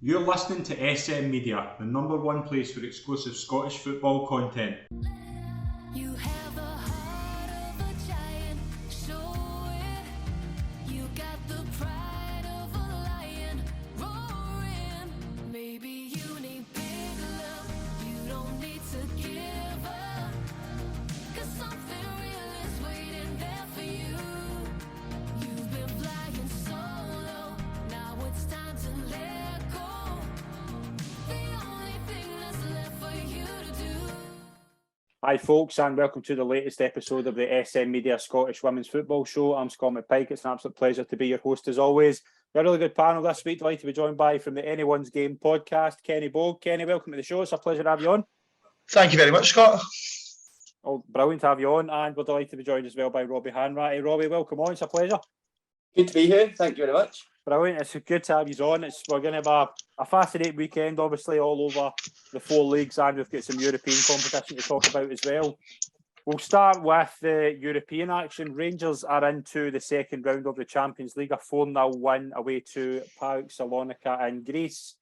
You're listening to SM Media, the number one place for exclusive Scottish football content. You have the heart of a giant, show it. You got the pride of a lion, roaring. Maybe you need big love, you don't need to give up. 'Cause something real is waiting there for you. You've been flying solo, now it's time to let go. The only thing that's left for you to do. Hi folks, and welcome to the latest episode of the SM Media Scottish Women's Football Show. I'm Scott McPike. It's an absolute pleasure to be your host as always. We've got a really good panel this week. Delighted to be joined by from the Anyone's Game podcast, Kenny Boag. Kenny, welcome to the show. It's a pleasure to have you on. Thank you very much, Scott. Oh, brilliant to have you on, and we're delighted to be joined as well by Robbie Hanratty. Robbie, welcome on. It's a pleasure. Good to be here. Thank you very much. Brilliant. It's good to have you on. We're going to have a fascinating weekend, obviously, all over the four leagues, and we've got some European competition to talk about as well. We'll start with the European action. Rangers are into the second round of the Champions League, a 4-0 win away to PAOK Salonika in Greece.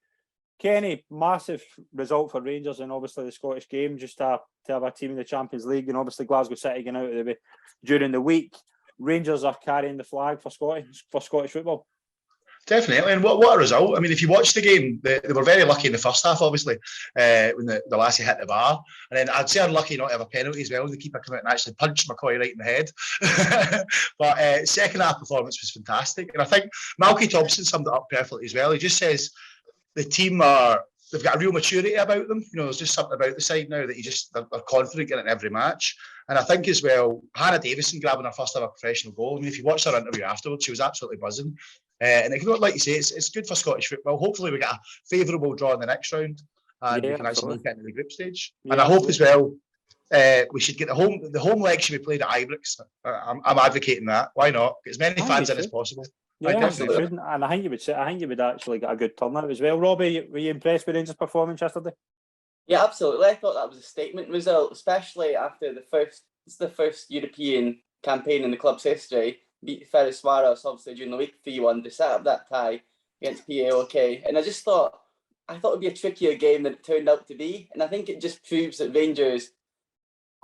Kenny, massive result for Rangers and obviously the Scottish game, just to have a team in the Champions League, and obviously Glasgow City getting out of the way during the week. Rangers are carrying the flag for Scottish football. Definitely, and what a result. I mean, if you watch the game, they were very lucky in the first half, obviously, when the lassie hit the bar. And then I'd say unlucky not to have a penalty as well. The keeper came out and actually punched McCoy right in the head. But second half performance was fantastic. And I think Malky Thompson summed it up perfectly as well. He just says the team they've got a real maturity about them. You know, there's just something about the side now that they're confident getting in every match. And I think as well, Hannah Davison grabbing her first ever professional goal. I mean, if you watched her interview afterwards, she was absolutely buzzing. And like you say, it's good for Scottish football. Hopefully we get a favourable draw in the next round and we can actually make it into the group stage. Yeah, and I hope as well, we should get the home leg should be played at Ibrox. I'm advocating that. Why not? Get as many fans in as possible. Yeah, absolutely. And I think you would actually get a good turnout as well. Robbie, were you impressed with Rangers' performance yesterday? Yeah, absolutely. I thought that was a statement result, especially after it's the first European campaign in the club's history. Beat Ferencváros obviously during the week 3-1 to set up that tie against PAOK. And I thought it would be a trickier game than it turned out to be. And I think it just proves that Rangers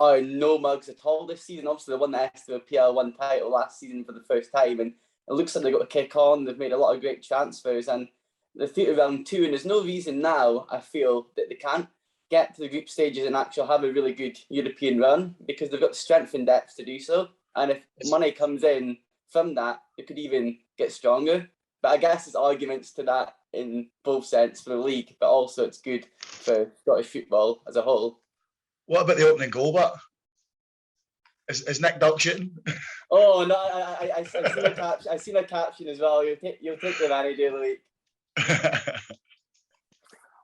are no mugs at all this season. Obviously, they won the SWPL 1 title last season for the first time. And it looks like they've got to kick on. They've made a lot of great transfers. And they're through to round 2. And there's no reason now, I feel, that they can't get to the group stages and actually have a really good European run, because they've got the strength and depth to do so. And if money comes in from that, it could even get stronger. But I guess there's arguments to that in both sense for the league, but also it's good for Scottish football as a whole. What about the opening goal, but is Nick Duck shooting? Oh no, I've seen a caption as well. You'll take the manager of the week.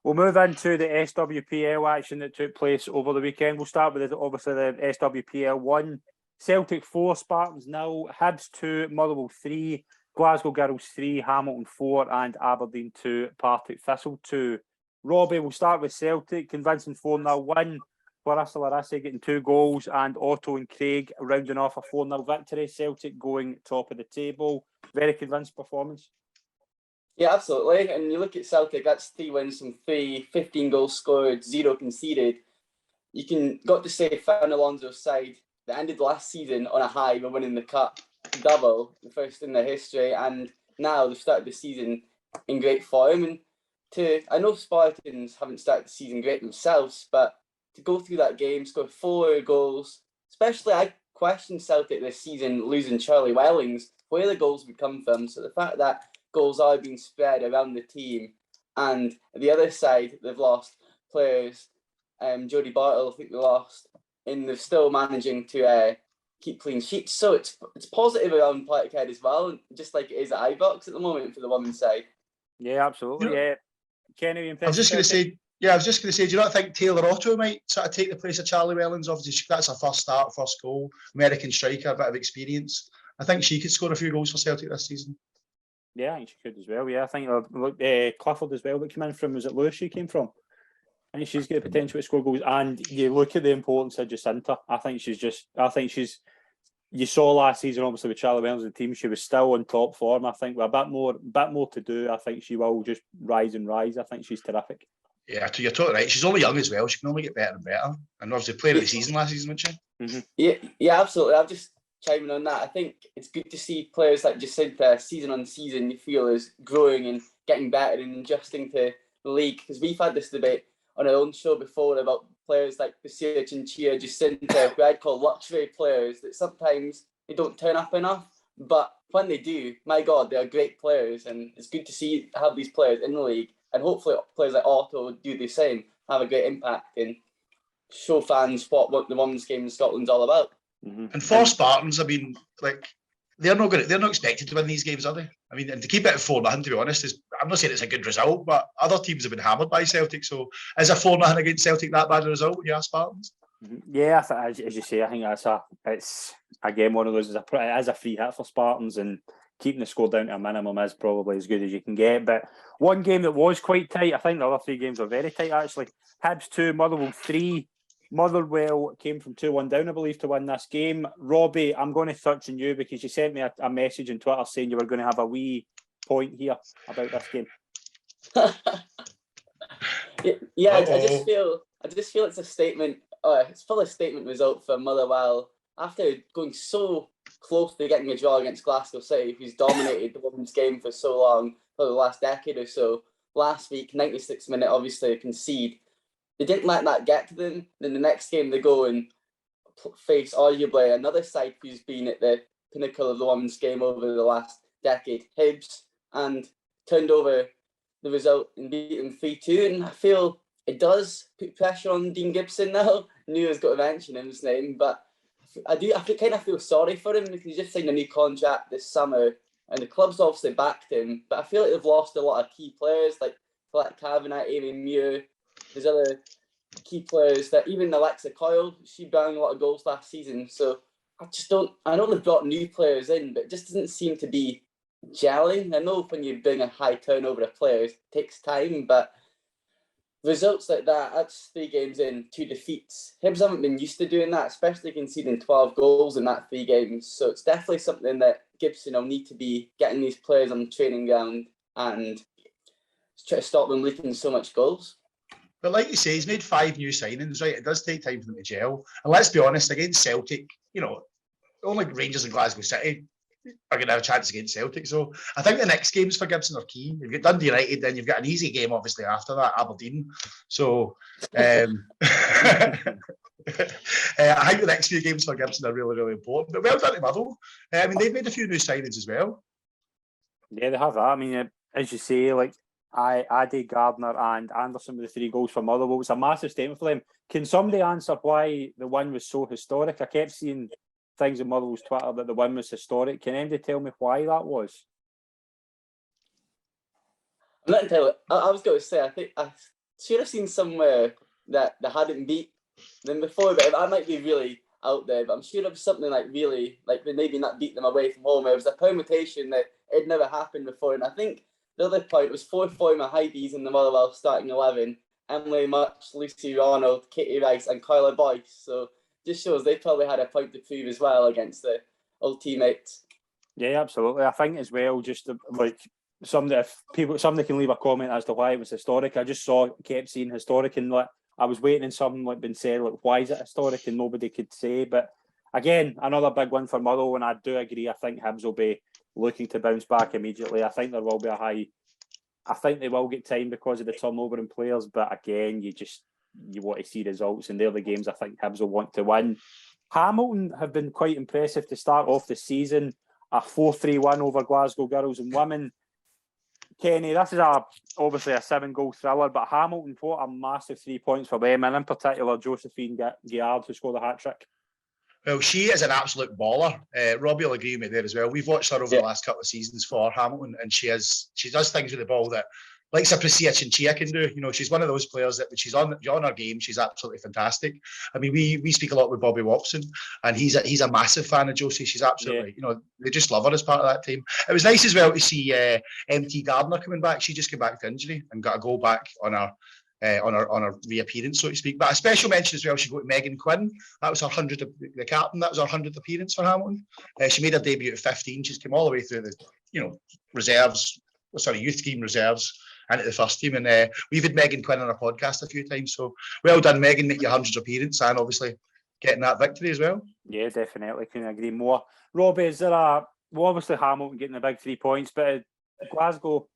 We'll move into the SWPL action that took place over the weekend. We'll start with obviously the SWPL 1. Celtic 4, Spartans 0, Hibs 2, Motherwell 3, Glasgow Girls 3, Hamilton 4, and Aberdeen 2, Partick Thistle 2. Robbie, we'll start with Celtic, convincing 4-0 win. Clarissa Larissa getting 2 goals, and Otto and Craig rounding off a 4-0 victory. Celtic going top of the table. Very convinced performance. Yeah, absolutely. And you look at Celtic, that's 3 wins from 3, 15 goals scored, 0 conceded. Got to say, Fernand Alonso's side, they ended last season on a high by winning the Cup double, the first in their history, and now they've started the season in great form. And I know Spartans haven't started the season great themselves, but to go through that game, score 4 goals, especially I questioned Celtic this season losing Charlie Wellings, where the goals would come from. So the fact that goals are being spread around the team, and the other side, they've lost players, Jodie Bartle, I think they lost, and they're still managing to keep clean sheets. So it's positive around Parkhead as well, just like it is at Ibrox at the moment for the women's side. Yeah, absolutely. Yeah, Kenny, I was just going to say, do you not think Taylor Otto might sort of take the place of Charlie Wellings? Obviously, that's her first start, first goal, American striker, a bit of experience. I think she could score a few goals for Celtic this season. Yeah, I think she could as well. Yeah, I think Clifford as well, that came in from, was it Lewis she came from? I think she's got the potential to score goals. And you look at the importance of Jacinta. I think she's you saw last season, obviously, with Charlie Reynolds and the team, she was still on top form. I think with a bit more to do. I think she will just rise and rise. I think she's terrific. Yeah, you're totally right. She's only young as well. She can only get better and better. And obviously, player of the season last season, wasn't she? Mm-hmm. Yeah, absolutely. I'm just chiming on that. I think it's good to see players like Jacinta season on season. You feel is growing and getting better and adjusting to the league, because we've had this debate on our own show before about players like Basic and Chia, Jacinta, who I'd call luxury players, that sometimes they don't turn up enough, but when they do, my God, they are great players, and it's good to have these players in the league, and hopefully players like Otto do the same, have a great impact and show fans what the women's game in Scotland's all about. Mm-hmm. And for Spartans, I mean, like, they're not expected to win these games, are they? I mean, and to keep it at 4-0, to be honest, I'm not saying it's a good result, but other teams have been hammered by Celtic. So is a 4-0 against Celtic that bad a result when you are Spartans? Yeah, as you say, I think it's again one of those. It is a free hit for Spartans, and keeping the score down to a minimum is probably as good as you can get. But one game that was quite tight, I think the other three games were very tight actually. Hibs 2, Motherwell 3. Motherwell came from 2-1 down, I believe, to win this game. Robbie, I'm going to touch on you because you sent me a message on Twitter saying you were going to have a wee point here about this game. Yeah, I just feel it's a statement. It's full of statement result for Motherwell after going so close to getting a draw against Glasgow City, who's dominated the women's game for so long, for the last decade or so. Last week, 96th minute, obviously concede. They didn't let that get to them. Then the next game they go and face arguably another side who's been at the pinnacle of the women's game over the last decade, Hibs, and turned over the result and beat them 3-2. And I feel it does put pressure on Dean Gibson now. Nua's got to mention his name, but I kind of feel sorry for him because he just signed a new contract this summer and the club's obviously backed him. But I feel like they've lost a lot of key players like Kavanagh, Amy Muir. There's other key players that even Alexa Coyle, she banged a lot of goals last season. So I know they've brought new players in, but it just doesn't seem to be gelling. I know when you bring a high turnover of players, it takes time, but results like that's 3 games in, 2 defeats. Hibs haven't been used to doing that, especially conceding 12 goals in that 3 games. So it's definitely something that Gibson will need to be getting these players on the training ground and try to stop them leaking so much goals. But like you say, he's made 5 new signings, right? It does take time for them to gel. And let's be honest, against Celtic, only Rangers and Glasgow City are going to have a chance against Celtic. So I think the next games for Gibson are key. You've got Dundee United, then you've got an easy game, obviously, after that, Aberdeen. So I think the next few games for Gibson are really, really important. But well done to Motherwell. I mean, they've made a few new signings as well. Yeah, they have that. I mean, as you say, like, Addy, Gardner and Anderson with the 3 goals for Motherwell. It's a massive statement for them. Can somebody answer why the win was so historic? I kept seeing things on Motherwell's Twitter that the win was historic. Can anybody tell me why that was? I'm not entirely. I was going to say, I think I should have seen somewhere that they hadn't beat them before, but I might be really out there, but I'm sure it was something like really, like they maybe not beat them away from home. It was a permutation that it never happened before, and I think the other point was 4 former Heidi's in the Motherwell starting 11. Emily Much, Lucy Ronald, Katie Rice and Kyla Boyce. So just shows they probably had a point to prove as well against the old teammates. Yeah, absolutely. I think as well, just like somebody can leave a comment as to why it was historic. I just kept seeing historic, and like I was waiting on something like been said, like why is it historic, and nobody could say. But again, another big win for Motherwell, and I do agree. I think Hibs will be looking to bounce back immediately. I think there will be I think they will get time because of the turnover in players, but again, you want to see results, and they're the games I think Hibs will want to win. Hamilton have been quite impressive to start off the season. A 4-3 over Glasgow girls and women. Kenny, this is obviously a 7-goal thriller, but Hamilton, what a massive 3 points for them, and in particular Josephine Guillard, who scored a hat-trick. Well, she is an absolute baller. Robbie will agree with me there as well. We've watched her over the last couple of seasons for Hamilton, and she does things with the ball that, like Saprisia and Chia can do. She's one of those players that when she's on her game, she's absolutely fantastic. I mean, we speak a lot with Bobby Watson, and he's a massive fan of Josie. She's absolutely, they just love her as part of that team. It was nice as well to see MT Gardner coming back. She just came back to injury and got a goal back on her on her reappearance, so to speak. But a special mention as well should go to Megan Quinn. That was her 100th, the captain. That was her 100th appearance for Hamilton. She made her debut at 15. She's come all the way through the youth team reserves into the first team. And we've had Megan Quinn on our podcast a few times. So well done, Megan, make your 100th appearance and obviously getting that victory as well. Yeah, definitely. Couldn't agree more. Robbie, is there obviously Hamilton getting the big 3 points, but Glasgow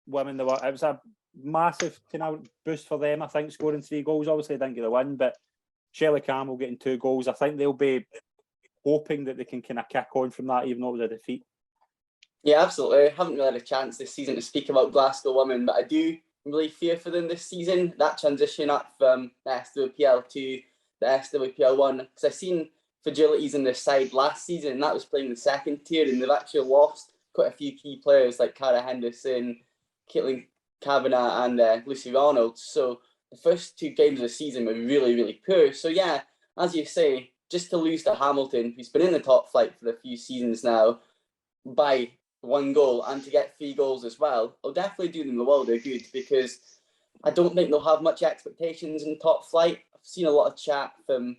women, it was a massive kind of boost for them, I think, scoring 3 goals. Obviously, they didn't get the win, but Shelley Campbell getting 2 goals. I think they'll be hoping that they can kind of kick on from that, even though it was a defeat. Yeah, absolutely. I haven't really had a chance this season to speak about Glasgow women, but I do really fear for them this season. That transition up from the SWPL to the SWPL 1, because I've seen fragilities in their side last season, and that was playing the second tier, and they've actually lost quite a few key players like Cara Henderson, Caitlin Kavanagh and Lucy Ronalds. So the first 2 games of the season were really, really poor. So yeah, as you say, just to lose to Hamilton, who's been in the top flight for a few seasons now, by 1 goal, and to get 3 goals as well, it'll definitely do them the world of good, because I don't think they'll have much expectations in top flight. I've seen a lot of chat from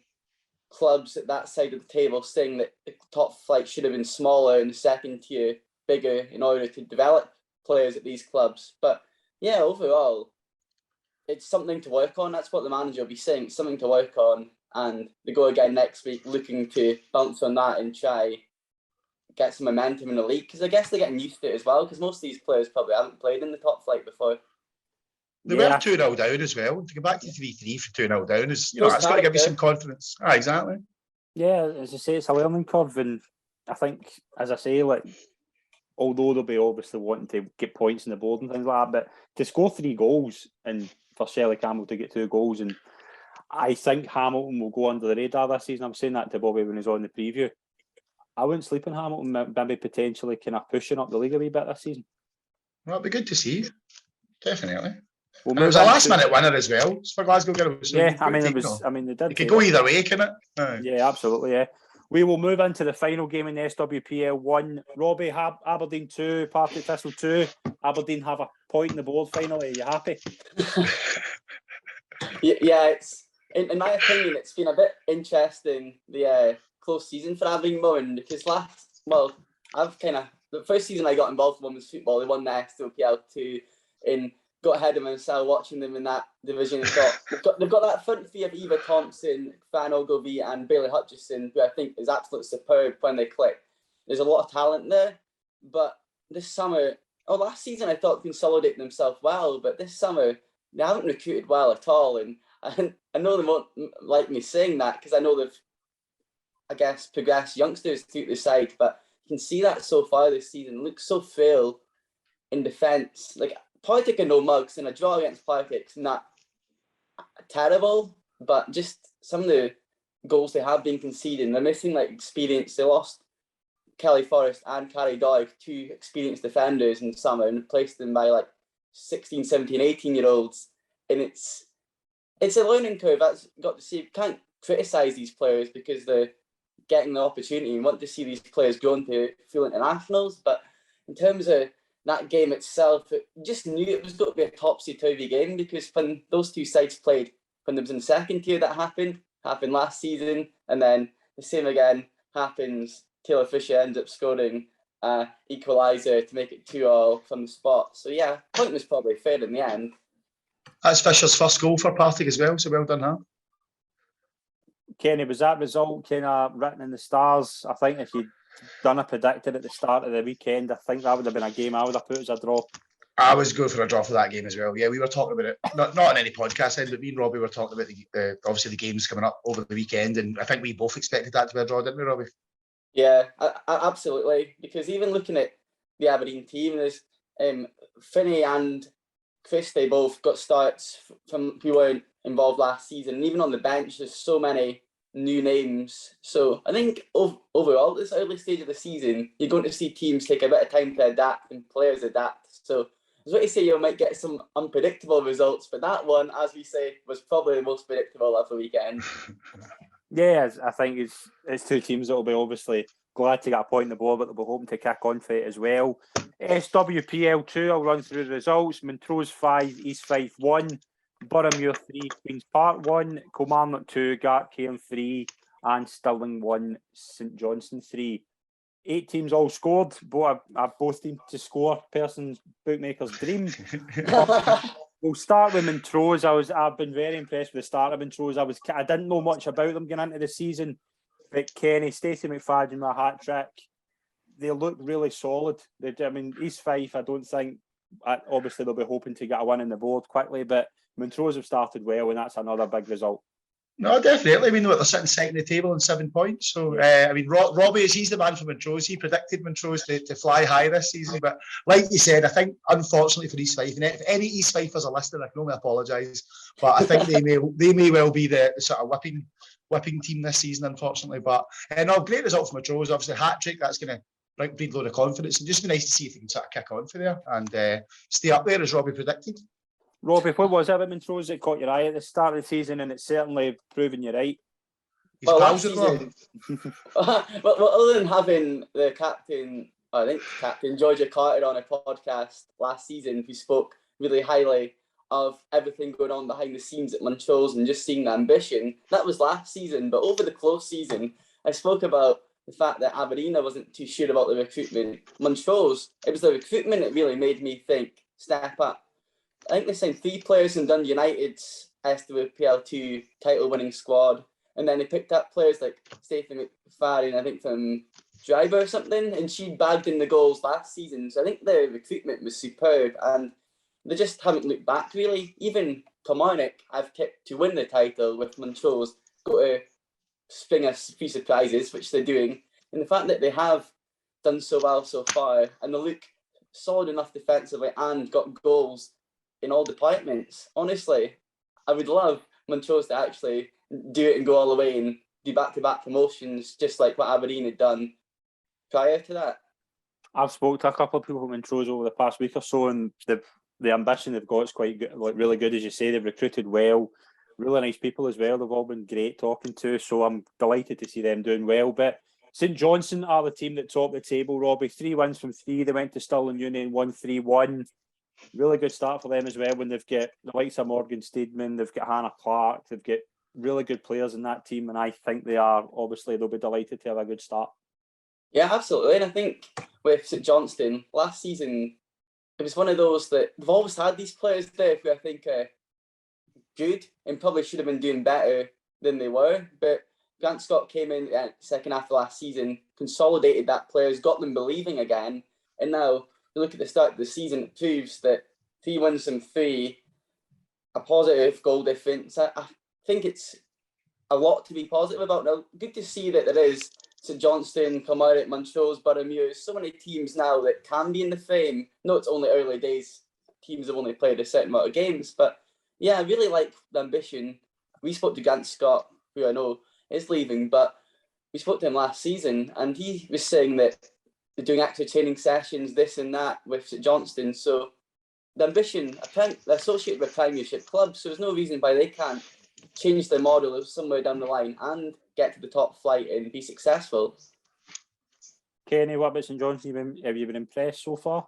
clubs at that side of the table saying that the top flight should have been smaller and the second tier bigger in order to develop players at these clubs. But yeah, overall, it's something to work on. That's what the manager will be saying. It's something to work on, and they go again next week looking to bounce on that and try get some momentum in the league, because I guess they're getting used to it as well, because most of these players probably haven't played in the top flight before. They were 2-0 down as well. To go back to 3-3 for 2-0 down is, that's got to give you some confidence. Exactly. Yeah, as I say, it's a learning curve, and I think, as I say, like, although they'll be obviously wanting to get points on the board and things like that, but to score 3 goals and for Shelley Campbell to get 2 goals, and I think Hamilton will go under the radar this season. I was saying that to Bobby when he was on the preview. I wouldn't sleep on Hamilton, maybe potentially kind of pushing up the league a wee bit this season. Well, it'd be good to see. Definitely. We'll it was a last-minute winner as well. It's for Glasgow Girls. So yeah, they did. It could go either way, can it? Yeah, absolutely. Yeah. We will move into the final game in the SWPL 1. Robbie, Aberdeen 2, Partick Thistle 2. Aberdeen have a point in the board finally. Are you happy? Yeah, it's in my opinion, it's been a bit interesting, the close season for Aberdeen Women, because the first season I got involved in women's football, they won the SWPL 2 and got ahead of myself watching them in that division. They've got that front three of Eva Thompson, Fran Ogilvie and Bailey Hutchison, who I think is absolutely superb when they click. There's a lot of talent there, but last season I thought consolidating themselves well, but this summer they haven't recruited well at all, and I know they won't like me saying that because I know they've, I guess, progressed youngsters to the side, but you can see that so far this season. It looks so frail in defence. Like, Partick are no mugs, and a draw against Partick's not terrible, but just some of the goals they have been conceding, they're missing like experience. They lost Kelly Forrest and Carrie Doig, 2 experienced defenders in the summer, and replaced them by like 16, 17, 18-year-olds. And it's a learning curve. That's got to see. You can't criticise these players because they're getting the opportunity. You want to see these players grow into full internationals, but in terms of that game itself, it just knew it was going to be a topsy-turvy game, because when those 2 sides played, when they was in the second tier, that happened last season, and then the same again happens. Taylor Fisher ends up scoring equaliser to make it 2-2 from the spot. So yeah, point was probably fair in the end. That's Fisher's first goal for Partick as well, so well done, huh? Kenny, was that result kind of written in the stars? I think if you'd done a predictor at the start of the weekend, I think that would have been a game I would have put as a draw. I was going for a draw for that game as well. Yeah, we were talking about it, not on any podcast end, but me and Robbie were talking about obviously the games coming up over the weekend, and I think we both expected that to be a draw, didn't we, Robbie? Yeah, absolutely. Because even looking at the Aberdeen team, there's Finney and Chris, they both got starts from who weren't involved last season. And even on the bench, there's so many new names. So I think overall, this early stage of the season, you're going to see teams take a bit of time to adapt and players adapt. So I was going to say you might get some unpredictable results, but that one, as we say, was probably the most predictable of the weekend. Yeah, I think it's 2 teams that will be obviously glad to get a point on the board, but they'll be hoping to kick on for it as well. SWPL 2, I'll run through the results. Montrose 5, East Fife 1. Boroughmuir 3, Queen's Park 1, Kilmarnock 2, Gartcairn 3, and Stirling 1, St Johnstone 3. 8 teams all scored. Both teams to score. Person's bookmaker's dream. We'll start with Montrose. I've been very impressed with the start of Montrose. I didn't know much about them going into the season, but Kenny, Stacey McFadden with a hat trick. They look really solid. East Fife, I don't think. Obviously, they'll be hoping to get a win on the board quickly, but Montrose have started well, and that's another big result. No, definitely. I mean, they're sitting second in the table on 7 points. So, Robbie, he's the man for Montrose. He predicted Montrose to fly high this season. But like you said, I think, unfortunately for East Fife, and if any East Fifers are listening, I can only apologise. But I think they may well be the sort of whipping team this season, unfortunately. But great result for Montrose. Obviously, hat-trick, that's going to breed a load of confidence. And just be nice to see if they can sort of kick on for there and stay up there, as Robbie predicted. Robbie, what was it about Montrose that caught your eye at the start of the season, and it's certainly proven you right? Last season, well, other than having the captain, I think Captain Georgia Carter on a podcast last season, who spoke really highly of everything going on behind the scenes at Montrose and just seeing the ambition. That was last season, but over the close season, I spoke about the fact that Aberdeen, I wasn't too sure about the recruitment. Montrose, it was the recruitment that really made me think, step up. I think they signed 3 players in Dundee United's SWPL 2 title-winning squad, and then they picked up players like Stacey McFadden, I think from Driver or something, and she bagged in the goals last season. So I think the recruitment was superb, and they just haven't looked back really. Even Kilmarnock, I've tipped to win the title with Montrose, got to spring a few surprises, which they're doing, and the fact that they have done so well so far, and they look solid enough defensively and got goals in all departments. Honestly, I would love Montrose to actually do it and go all the way and do back-to-back promotions, just like what Aberdeen had done prior to that. I've spoken to a couple of people from Montrose over the past week or so, and the ambition they've got is quite good, like really good, as you say. They've recruited well, really nice people as well. They've all been great talking to, so I'm delighted to see them doing well. But St Johnstone are the team that top the table, Robbie. 3 wins from 3. They went to Stirling Uni and won 3-1. Really good start for them as well, when they've got the likes of Morgan Steedman, they've got Hannah Clark, they've got really good players in that team, and I think they'll be delighted to have a good start. Yeah, absolutely. And I think with St Johnstone, last season, it was one of those that they've always had these players there who I think are good and probably should have been doing better than they were. But Grant Scott came in at second half of last season, consolidated that players, got them believing again, and now you look at the start of the season, it proves that 3 wins from 3, a positive goal difference. I think it's a lot to be positive about. Now, good to see that there is St Johnstone, Kilmarnock, Montrose, Boroughmuir, so many teams now that can be in the frame. No, it's only early days. Teams have only played a certain amount of games. But yeah, I really like the ambition. We spoke to Grant Scott, who I know is leaving, but we spoke to him last season, and he was saying that they're doing active training sessions, this and that, with St Johnstone. So the ambition, they're associated with Premiership clubs, so there's no reason why they can't change their model somewhere down the line and get to the top flight and be successful. Kenny, what about St Johnstone? Have you been impressed so far?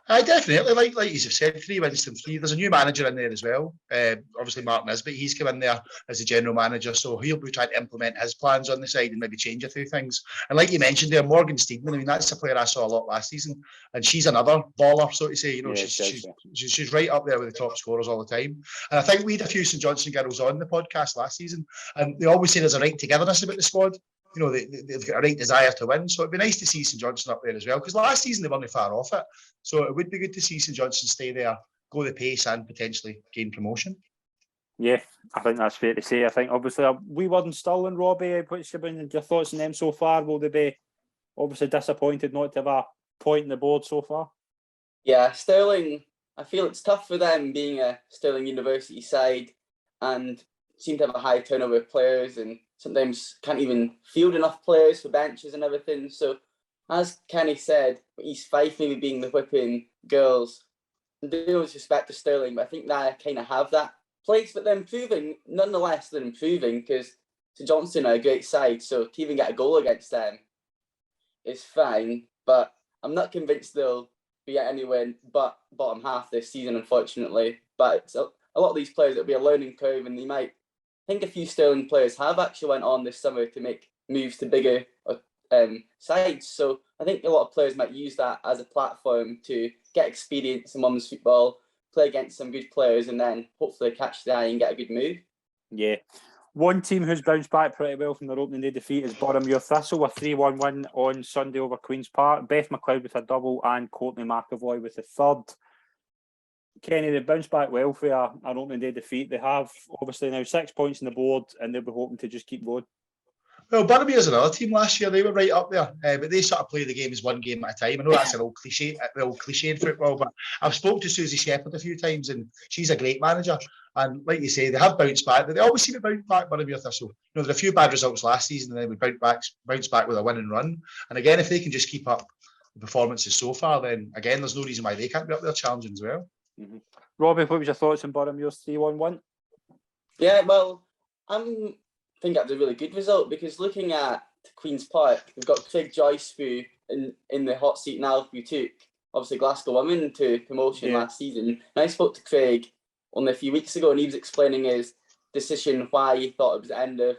I definitely, like you said, 3 wins from 3. There's a new manager in there as well. Obviously, Mark Nisbet, he's come in there as the general manager, so he'll be trying to implement his plans on the side and maybe change a few things. And like you mentioned there, Morgan Steedman, I mean, that's a player I saw a lot last season, and she's another baller, so to say. You know, yeah, she's right up there with the top scorers all the time. And I think we had a few St Johnstone girls on the podcast last season, and they always say there's a right togetherness about the squad. You know, they've got a right desire to win. So it'd be nice to see St Johnstone up there as well, because last season they weren't far off it. So it would be good to see St Johnstone stay there, go the pace, and potentially gain promotion. Yeah, I think that's fair to say. I think obviously we were in Stirling, Robbie. What's your thoughts on them so far? Will they be obviously disappointed not to have a point in the board so far? Yeah, Stirling, I feel it's tough for them being a Stirling University side and seem to have a high turnover of players and sometimes can't even field enough players for benches and everything. So, as Kenny said, East Fife maybe being the whipping girls, no disrespect to Stirling, but I think they kind of have that place. But they're improving, nonetheless, they're improving because St Johnstone are a great side. So, to even get a goal against them is fine. But I'm not convinced they'll be at anywhere but bottom half this season, unfortunately. But a lot of these players, it'll be a learning curve, and I think a few Stirling players have actually went on this summer to make moves to bigger sides. So I think a lot of players might use that as a platform to get experience in women's football, play against some good players, and then hopefully catch the eye and get a good move. Yeah. One team who's bounced back pretty well from their opening day defeat is Boroughmuir Thistle, a 3-1 win on Sunday over Queen's Park. Beth McLeod with a double and Courtney McAvoy with a third. Kenny, they bounced back well for an opening day defeat. They have obviously now 6 points on the board, and they'll be hoping to just keep going. Well, Boroughmuir's another team last year. They were right up there, but they sort of play the game as one game at a time. I know that's an old cliche in football, but I've spoken to Susie Shepherd a few times, and she's a great manager. And like you say, they have bounced back. They always seem to bounce back, Boroughmuir Thistle. You know, there are a few bad results last season, and then we bounce back with a win and run. And again, if they can just keep up the performances so far, then again, there's no reason why they can't be up there challenging as well. Mm-hmm. Robbie, what was your thoughts on Boroughmuir's 3-1 win? Yeah, well, I think that was a really good result, because looking at Queen's Park, we've got Craig Joyce who in the hot seat now, who took obviously Glasgow women to promotion last season. And I spoke to Craig only a few weeks ago, and he was explaining his decision, why he thought it was the end of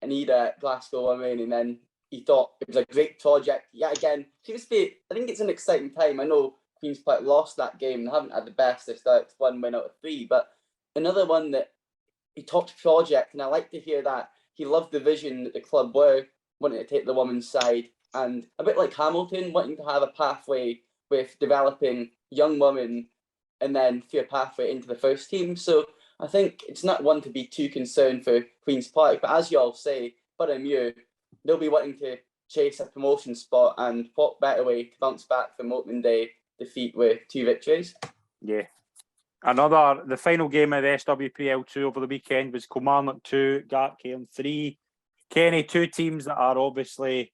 an era at Glasgow women, and then he thought it was a great project. Yeah, again, I think it's an exciting time. I know Queen's Park lost that game and haven't had the best. They started 1 win out of 3, but another one that he talked project, and I like to hear that. He loved the vision that the club were wanting to take the women's side, and a bit like Hamilton, wanting to have a pathway with developing young women and then through a pathway into the first team. So I think it's not one to be too concerned for Queen's Park, but as you all say, Boroughmuir, they'll be wanting to chase a promotion spot, and what better way to bounce back from opening day defeat with 2 victories. Yeah. The final game of the SWPL 2 over the weekend was Kilmarnock 2, Gartcairn 3. Kenny, 2 teams that are obviously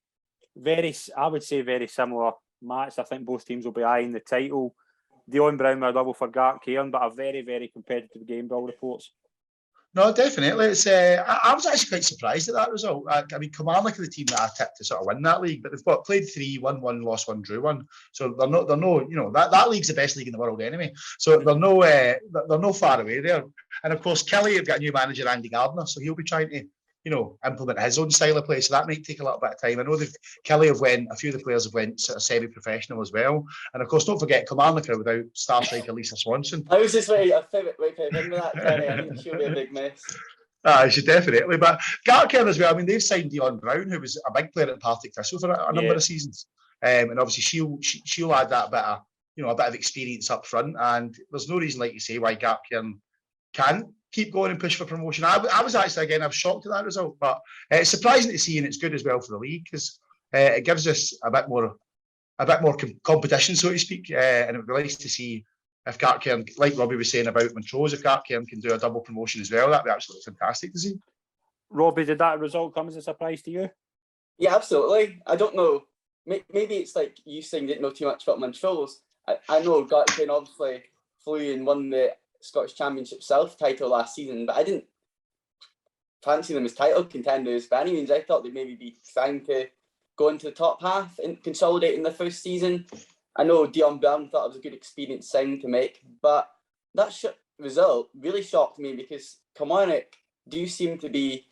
very similar match. I think both teams will be eyeing the title. Dion Brown were double for Gartcairn, but a very, very competitive game by all reports. No, definitely. It's I was actually quite surprised at that result. I mean, Kilmarnock are the team that I tipped to sort of win that league, but they've played 3, won 1, lost 1, drew 1. So they're no, you know, that league's the best league in the world anyway. So they're no far away there. And of course, Kelly have got a new manager, Andy Gardner, so he'll be trying to, you know, implement his own style of play. So that might take a little bit of time. I know a few of the players have went sort of semi-professional as well. And of course, don't forget Kilmarnock are without star striker Lisa Swanson. I was just waiting for that, Kenny. I think she'll be a big miss. She definitely. But Gartcairn as well. I mean, they've signed Dion Brown, who was a big player at Partick Thistle for a number of seasons. And obviously she'll add that bit of experience up front. And there's no reason, like you say, why Gartcairn can't keep going and push for promotion. I was actually, again, I was shocked at that result, but it's surprising to see, and it's good as well for the league, because it gives us a bit more competition, so to speak, and it would be nice to see if Gartcairn, like Robbie was saying about Montrose, if Gartcairn can do a double promotion as well. That'd be absolutely fantastic to see. Robbie, did that result come as a surprise to you? Yeah, absolutely. I don't know. Maybe it's like you saying didn't know too much about Montrose. I know Gartcairn obviously flew and won the Scottish Championship South title last season, but I didn't fancy them as title contenders by any means. I thought they'd maybe be trying to go into the top half and consolidate in the first season. I know Dion Brown thought it was a good experience signing to make, but that result really shocked me, because Kilmarnock do seem to be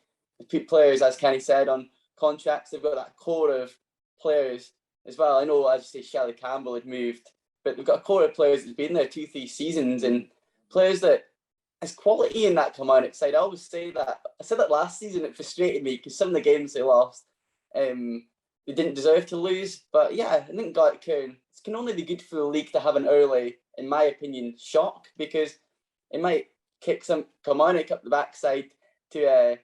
put players, as Kenny said, on contracts. They've got that core of players as well. I know, as you say, Shelley Campbell had moved, but they've got a core of players that's been there 2-3 seasons, and players that has quality in that Kilmarnock side. I always say that. I said that last season. It frustrated me because some of the games they lost, they didn't deserve to lose. But yeah, I think Gartcairn, it can only be good for the league to have an early, in my opinion, shock, because it might kick some Kilmarnock up the backside to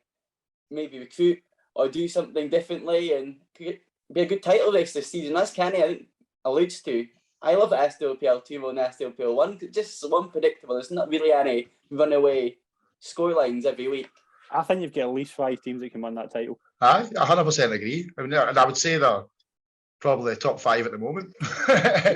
maybe recruit or do something differently, and could be a good title race this season. As Kenny, I think, alludes to. I love SWPL 2 more than SWPL 1. Just so unpredictable. There's not really any runaway scorelines every week. I think you've got at least 5 teams that can win that title. I 100% agree. I mean, and I would say they're probably the top 5 at the moment.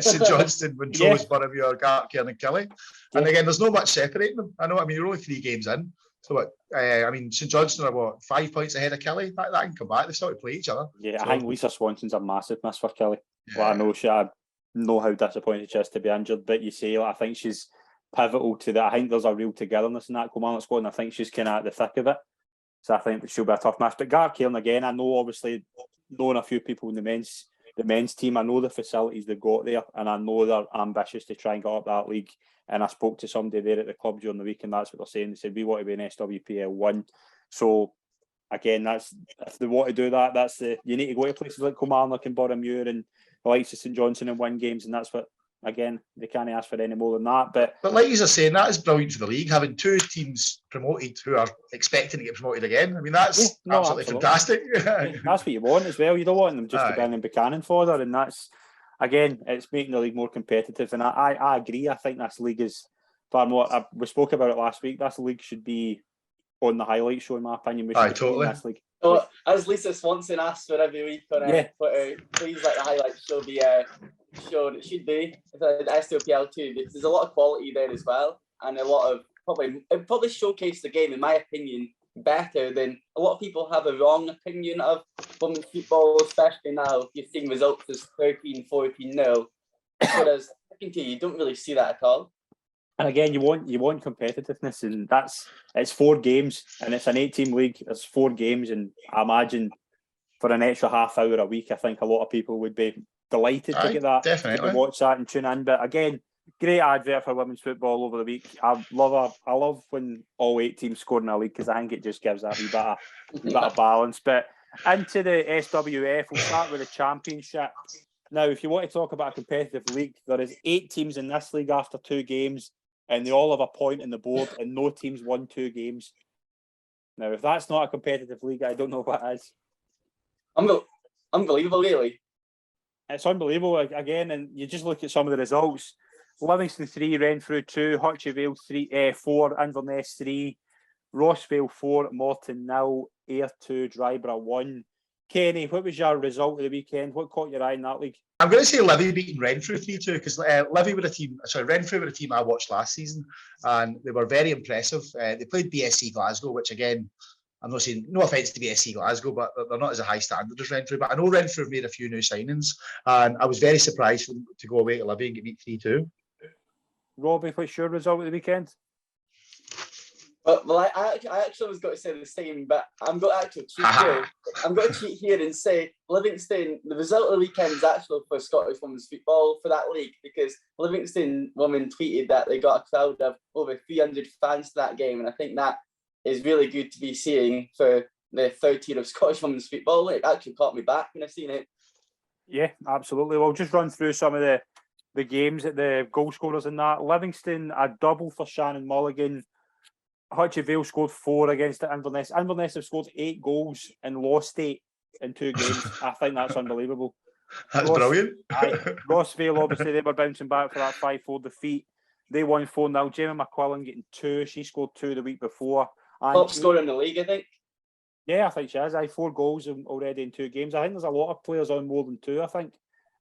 St Johnstone, Montrose, Boroughmuir, Gartcairn and Kelly. And again, there's not much separating them. I know, I mean, you're only 3 games in. So what? I mean, St Johnstone are 5 points ahead of Kelly? That can come back. They still to play each other. Yeah, so, I think Lisa Swanson's a massive miss for Kelly. Yeah. Well, I know how disappointed she is to be injured, but you say, I think she's pivotal to that. I think there's a real togetherness in that Kilmarnock squad, and I think she's kind of at the thick of it. So I think she'll be a tough match. But Gartcairn, again, I know, obviously, knowing a few people in the men's team, I know the facilities they've got there, and I know they're ambitious to try and get up that league. And I spoke to somebody there at the club during the week, and that's what they're saying. They said, we want to be in SWPL 1. So, again, that's if they want to do that, you need to go to places like Kilmarnock and Boroughmuir and the likes of St Johnstone and win games, and that's what, again, they can't ask for any more than that. But like you are saying, that is brilliant for the league, having two teams promoted who are expecting to get promoted again. I mean, that's absolutely fantastic. That's what you want as well. You don't want them just to be in Buchanan fodder, and that's, again, it's making the league more competitive. And I agree. I think this league is far more. We spoke about it last week. This league should be on the highlight show, in my opinion. We should totally. This league. So, as Lisa Swanson asks for every week on Twitter, please let the highlight show be shown. It should be the SWPL too, because there's a lot of quality there as well, and a lot of probably showcase the game, in my opinion, better than a lot of people have a wrong opinion of women's football, especially now you're seeing results as 13-14-0. Whereas you don't really see that at all. And again, you want competitiveness, and it's 4 games, and it's an 8-team league. It's 4 games, and I imagine for an extra half hour a week, I think a lot of people would be delighted to get that, definitely. to watch that and tune in. But again, great advert for women's football over the week. I love when all 8 teams score in a league, because I think it just gives that a bit of balance. But into the SWF, we'll start with the Championship. Now, if you want to talk about a competitive league, there is 8 teams in this league after 2 games. And they all have a point in the board, and no team's won 2 games. Now, if that's not a competitive league, I don't know what is. Unbelievable, really. It's unbelievable, again, and you just look at some of the results. Livingston 3, Renfrew 2, Hutchison Vale 4, Inverness 3, Rossvale 4, Morton 0, Ayr 2, Dryborough 1. Kenny, what was your result of the weekend? What caught your eye in that league? I'm going to say Livy beating Renfrew 3-2, because Renfrew were a team I watched last season, and they were very impressive. They played BSC Glasgow, which, again, I'm not saying, no offence to BSC Glasgow, but they're not as a high standard as Renfrew. But I know Renfrew have made a few new signings, and I was very surprised for them to go away to Livy and get beat 3-2. Robbie, what's your result of the weekend? Well, I actually was going to say the same, but I'm going to actually cheat here. I'm going to cheat here and say Livingston, the result of the weekend is actually for Scottish women's football for that league, because Livingston women tweeted that they got a crowd of over 300 fans to that game, and I think that is really good to be seeing for the third tier of Scottish women's football. It actually caught me back when I seen it. Yeah, absolutely. We'll just run through some of the games at the goal scorers in that. Livingston, a double for Shannon Mulligan. Hutchison Vale scored 4 against Inverness. Inverness have scored 8 goals and lost 8 in 2 games. I think that's unbelievable. That's brilliant. Rossvale, obviously, they were bouncing back for that 5-4 defeat. They won 4-0. Jamie McQuillan getting 2. She scored 2 the week before. Top scorer in the league, I think. Yeah, I think she has. 4 goals already in 2 games. I think there's a lot of players on more than 2, I think,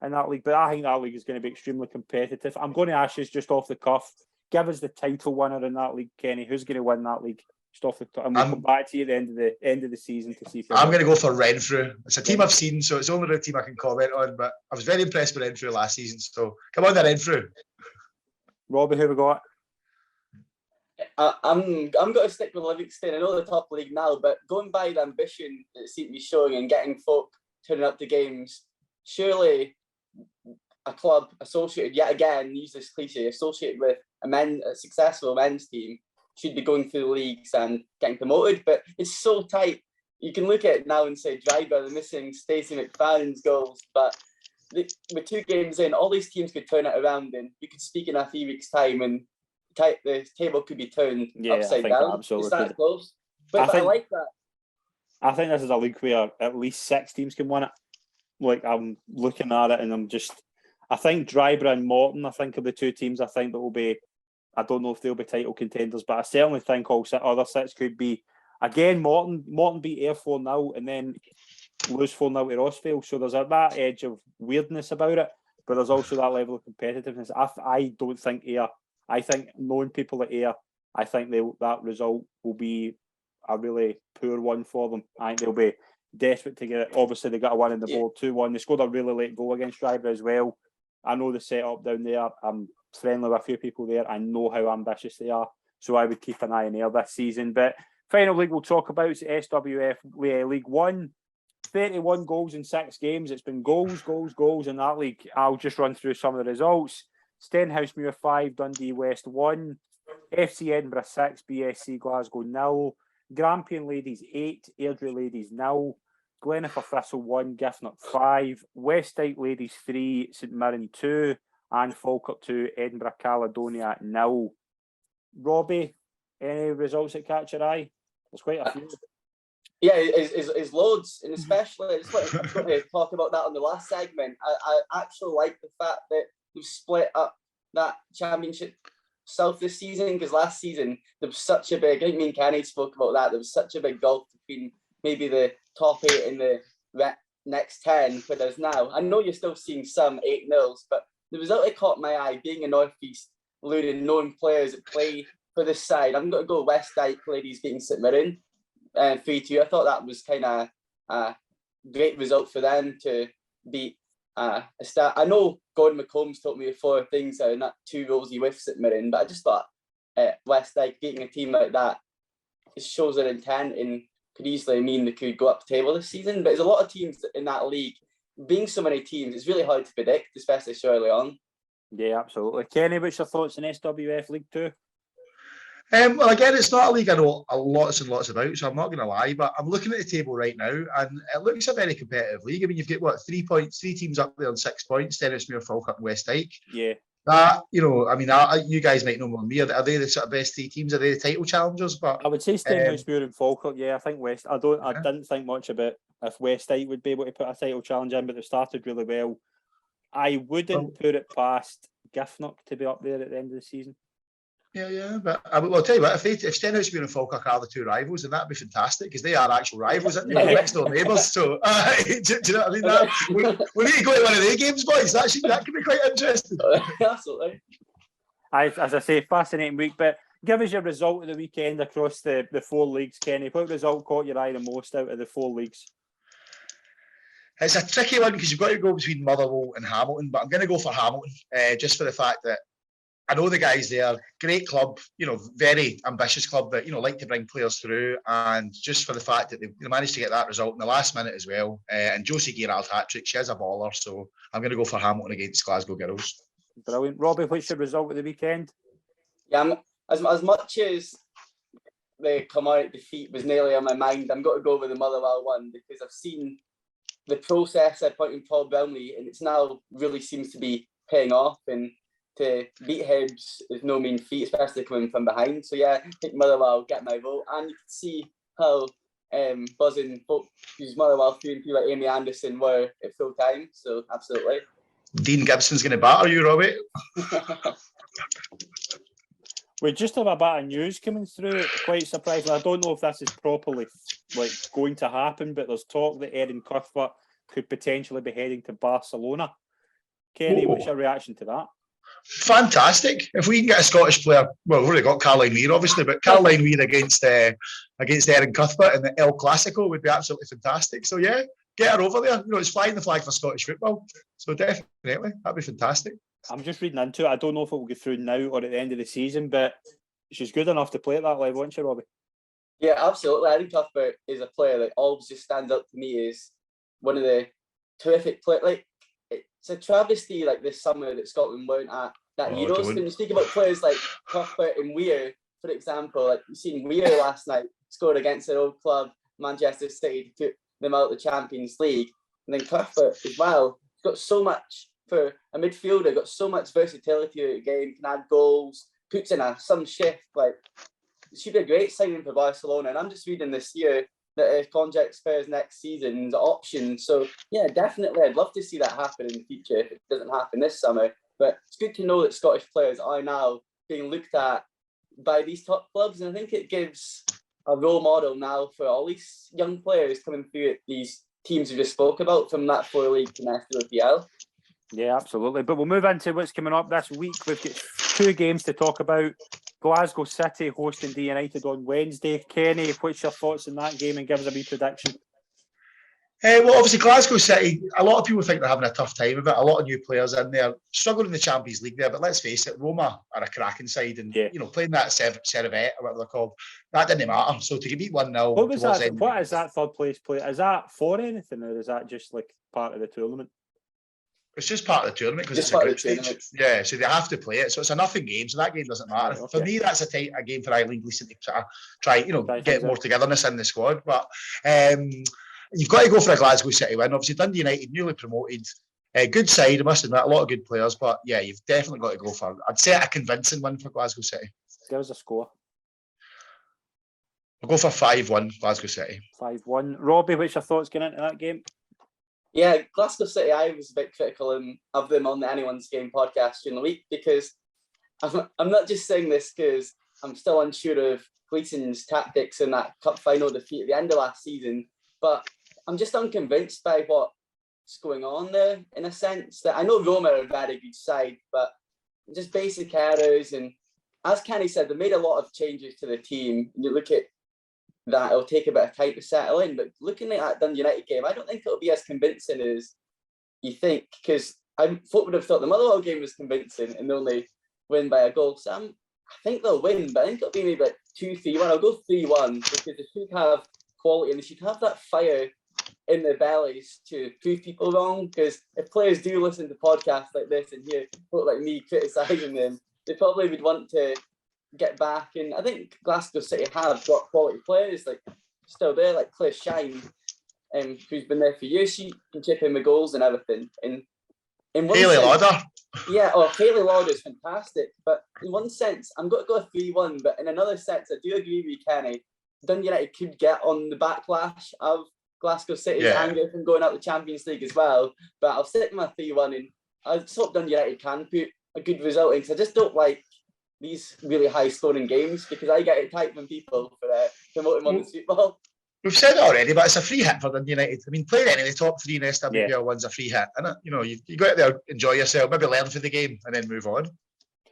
in that league. But I think that league is going to be extremely competitive. I'm going to ask you just off the cuff, give us the title winner in that league, Kenny. Who's going to win that league? Just off the top, and we'll come back to you at the end of the season to see. I'm going to go for Renfrew. It's a team I've seen, so it's only the team I can comment on. But I was very impressed with Renfrew last season. So come on, Renfrew. Robbie, who we got? I'm going to stick with Livingston. I know the top league now, but going by the ambition that it seems to be showing and getting folk turning up to games, surely a club associated, yet again, use this cliche, associated with a successful men's team should be going through the leagues and getting promoted. But it's so tight. You can look at it now and say Dryborough, they're missing Stacey McFarlane's goals, but with 2 games in, all these teams could turn it around, and you could speak in a few weeks' time and the table could be turned upside down. Absolutely. It's that close. But I like that. I think this is a league where at least 6 teams can win it. Like, I'm looking at it and I think Dryborough and Morton, I think, are the 2 teams I think that will be, I don't know if they'll be title contenders, but I certainly think all other 6 could be. Again, Morton beat Ayr 4-0 and then lose 4-0 to Rossvale. So there's that edge of weirdness about it, but there's also that level of competitiveness. I don't think Ayr, I think knowing people at Ayr, I think that result will be a really poor one for them. I think they'll be desperate to get it. Obviously, they got a win in the board, 2-1. They scored a really late goal against Dryborough as well. I know the setup down there. friendly with a few people there. I know how ambitious they are, so I would keep an eye on Ayr this season. But final league we'll talk about is SWF League One. 31 goals in 6 games. It's been goals in that league. I'll just run through some of the results. Stenhousemuir 5, Dundee West 1, FC Edinburgh 6, BSC Glasgow 0, Grampian Ladies 8, Airdrie Ladies 0, Glenaffer Thistle 1, Giffnock 5, Westdyke Ladies 3, St Mirren 2, and Falkirk 2, Edinburgh Caledonia 0. Robbie, any results that catch your eye? There's quite a few. Yeah, is loads, and especially I just want to talk about that on the last segment. I actually like the fact that we've split up that championship south this season, because last season there was such a big, I think me and Kenny spoke about that, there was such a big gulf between maybe the top 8 and the next 10, but there's now. I know you're still seeing some 8-0s, but the result that caught my eye, being a North East, learning known players that play for this side, I'm going to go Westdyke Ladies beating St Mirren 3-2. I thought that was kind of a great result for them to beat a start. I know Gordon McCombs told me 4 things that are not too rosy with St Mirren, but I just thought Westdyke beating a team like that, it shows their intent and could easily mean they could go up the table this season. But there's a lot of teams in that league. Being so many teams, it's really hard to predict, especially so early on. Yeah, absolutely. Kenny, what's your thoughts on SWF League 2? Well, again, it's not a league I know lots and lots about, so I'm not going to lie, but I'm looking at the table right now, and it looks a very competitive league. I mean, you've got, 3 teams up there on 6 points, Stenhousemuir, Falkirk and Westdyke. Yeah. That, I mean, you guys might know more than me. Are they the sort of best 3 teams? Are they the title challengers? But I would say Stenhousemuir and Falkirk. Yeah, I think I didn't think much about if Westdyke would be able to put a title challenge in, but they started really well. I wouldn't put it past Giffnock to be up there at the end of the season. Yeah, but I'll tell you what, if Stenhousemuir and Falkirk are the 2 rivals, then that'd be fantastic, because they are actual rivals, aren't they? Next door neighbours. So, do you know what I mean? We need to go to one of their games, boys. That could be quite interesting. Absolutely. As I say, fascinating week. But give us your result of the weekend across the 4 leagues, Kenny. What result caught your eye the most out of the 4 leagues? It's a tricky one because you've got to go between Motherwell and Hamilton, but I'm going to go for Hamilton, just for the fact that I know the guys there, great club, very ambitious club that, like to bring players through, and just for the fact that they managed to get that result in the last minute as well. And Josie Gerald hat-trick, she is a baller, so I'm going to go for Hamilton against Glasgow Girls. Brilliant. Robbie, what's your result of the weekend? Yeah, as much as the Kilmarnock defeat was nearly on my mind, I'm going to go with the Motherwell one, because I've seen the process at appointing Paul Brownlee, and it's now really seems to be paying off, and to beat Hibs is no mean feat, especially coming from behind. So yeah, I think Motherwell get my vote. And you can see how buzzing folk whose Motherwell through and like Amy Anderson were at full time. So absolutely. Dean Gibson's going to batter you, Robbie. We just have a bit of news coming through. Quite surprising. I don't know if this is properly going to happen, but there's talk that Erin Cuthbert could potentially be heading to Barcelona. Kenny, what's your reaction to that? Fantastic. If we can get a Scottish player, well, we've already got Caroline Weir, obviously, but Caroline Weir against Erin Cuthbert in the El Clasico would be absolutely fantastic. So yeah, get her over there. It's flying the flag for Scottish football. So definitely, that'd be fantastic. I'm just reading into it. I don't know if it will go through now or at the end of the season, but she's good enough to play at that level, isn't she, Robbie? Yeah, absolutely. Erin Cuthbert is a player that always just stands out to me as one of the terrific players. Like, it's a travesty this summer that Scotland weren't at that Euros. When you speak about players like Cuthbert and Weir, for example, you've seen Weir last night scored against their old club, Manchester City, to put them out of the Champions League. And then Cuthbert as well, he's got so much for a midfielder, got so much versatility in the game, can add goals, puts in some shift. It should be a great signing for Barcelona. And I'm just reading this year that his contract expires next season's option. So yeah, definitely, I'd love to see that happen in the future if it doesn't happen this summer. But it's good to know that Scottish players are now being looked at by these top clubs, and I think it gives a role model now for all these young players coming through at these teams we just spoke about from that 4 league to SWPL. Yeah, absolutely. But we'll move into what's coming up this week. We've got 2 games to talk about. Glasgow City hosting D United on Wednesday. Kenny, what's your thoughts on that game, and give us a wee prediction? Well, obviously Glasgow City, a lot of people think they're having a tough time of it. A lot of new players in there, struggling in the Champions League there. But let's face it, Roma are a cracking side, and playing that Servette or whatever they're called, that didn't matter. So to beat 1-0, what was that? What is that third place play? Is that for anything, or is that just like part of the tournament? It's just part of the tournament because it's a group stage. Yeah, so they have to play it. So it's a nothing game. So that game doesn't matter. Right, okay. For me, that's a game for Eileen Gleeson to sort of try, get more togetherness in the squad. But you've got to go for a Glasgow City win. Obviously, Dundee United, newly promoted, good side, I must admit, a lot of good players. But yeah, you've definitely got to go for, I'd say, a convincing win for Glasgow City. Give us a score. I'll go for 5-1 Glasgow City. 5-1. Robbie, what's your thoughts going into that game? Yeah, Glasgow City, I was a bit critical of them on the Anyone's Game podcast during the week because I'm not just saying this because I'm still unsure of Gleeson's tactics in that cup final defeat at the end of last season, but I'm just unconvinced by what's going on there, in a sense. That I know Roma are a very good side, but just basic errors. And as Kenny said, they made a lot of changes to the team. You look at that, it'll take a bit of time to settle in. But looking at that Dundee United game, I don't think it'll be as convincing as you think, because I would have thought the Motherwell game was convincing and they only win by a goal. So I think they'll win, but I think it'll be maybe like 2-3-1. I'll go 3-1 because they should have quality and they should have that fire in their bellies to prove people wrong. Because if players do listen to podcasts like this and hear folk like me criticising them, they probably would want to get back. And I think Glasgow City have got quality players like still there, like Claire Shine, who's been there for years. She can chip in the goals and everything. And in one Hayley sense, Lauder. Yeah, Hayley Lauder is fantastic. But in one sense, I'm going to go 3-1. But in another sense, I do agree with you, Kenny. Dundee United could get on the backlash of Glasgow City's anger from going out the Champions League as well. But I'll stick with my 3-1, and I just hope Dundee United can put a good result in, because I just don't like these really high-scoring games, because I get it tight from people for promoting women's football. We've said it already, but it's a free hit for Dundee United. I mean, playing any of the top three in SWPL one's a free hit, isn't it? You go out there, enjoy yourself, maybe learn for the game, and then move on.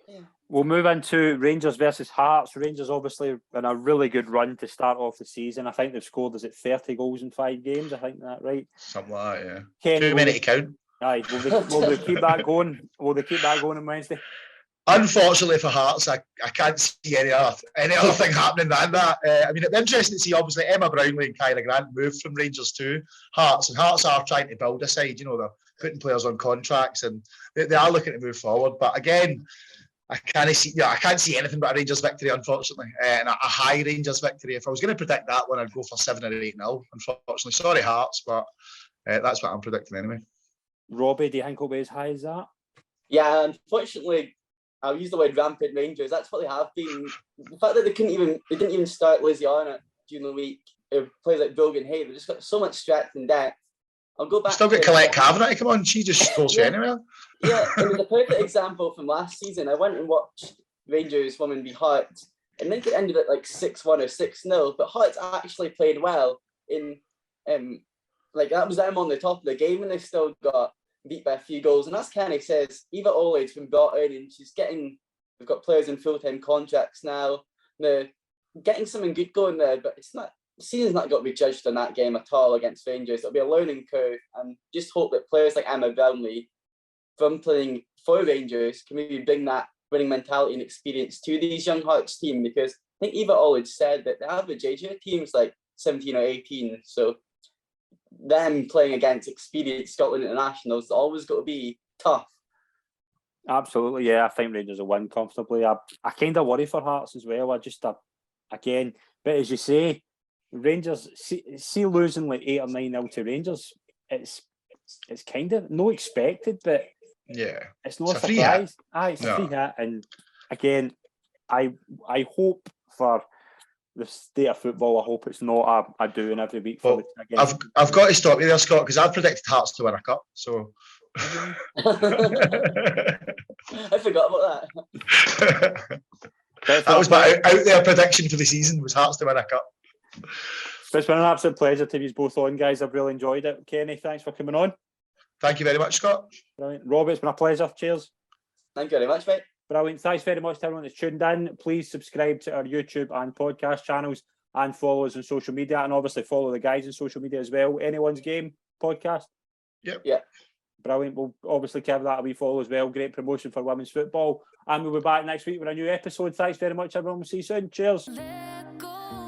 Yeah. We'll move into Rangers versus Hearts. Rangers obviously in a really good run to start off the season. I think they've scored, 30 goals in 5 games? I think that right? Something like that, yeah. Kenny, too many to count. Aye, will they keep that going? Will they keep that going on Wednesday? Unfortunately for Hearts, I can't see any other thing happening than that. I mean, it'd be interesting to see, obviously, Emma Brownlee and Kyra Grant move from Rangers to Hearts, and Hearts are trying to build a side. They're putting players on contracts, and they are looking to move forward. But again, I can't see anything but a Rangers victory, unfortunately, and a high Rangers victory. If I was going to predict that one, I'd go for 7 or 8-0. Unfortunately, sorry Hearts, but that's what I'm predicting anyway. Robbie, do you think it'll be as high as that? Yeah, unfortunately, I'll use the word rampant Rangers. That's what they have been. The fact that they didn't even start Lizzie Arnott during the week. Players like Brogan Hay, they've just got so much strength and depth. I'll go back. Still got Colette Kavanagh to come on. She just scores you anywhere. Yeah, it was a perfect example from last season. I went and watched Rangers women beat Hearts, and I think it ended at like 6-1 or 6-0. But Hearts actually played well in that was them on the top of the game, and they still got beat by a few goals. And as Kenny says, Eva Olade's been brought in, and we've got players in full-time contracts now. They're getting something good going there, but the season's not got to be judged on that game at all against Rangers. It'll be a learning curve, and just hope that players like Emma Brownlee, from playing for Rangers, can maybe bring that winning mentality and experience to these young Hearts team, because I think Eva Olade said that the average age of the team is like 17 or 18, so them playing against experienced Scotland internationals is always got to be tough. Absolutely, yeah. I think Rangers will win comfortably. I kind of worry for Hearts as well. Again, but as you say, Rangers, see losing like 8 or 9-0 to Rangers, it's kind of no expected, but yeah, it's not a surprise. It's a free hit, and again, I hope for the state of football, I hope it's not a doing every week. I've got to stop you there, Scott, because I've predicted Hearts to win a cup. So I forgot about that. That was my out there prediction for the season, was Hearts to win a cup. It's been an absolute pleasure to be both on, guys. I've really enjoyed it. Kenny, thanks for coming on. Thank you very much, Scott. Brilliant. Robbie, it's been a pleasure. Cheers. Thank you very much, mate. Brilliant. Thanks very much to everyone that's tuned in. Please subscribe to our YouTube and podcast channels and follow us on social media, and obviously follow the guys on social media as well. Anyone's Game podcast. Yep. Yeah. Brilliant. We'll obviously give that a wee follow as well. Great promotion for women's football. And we'll be back next week with a new episode. Thanks very much, everyone. We'll see you soon. Cheers. Let go.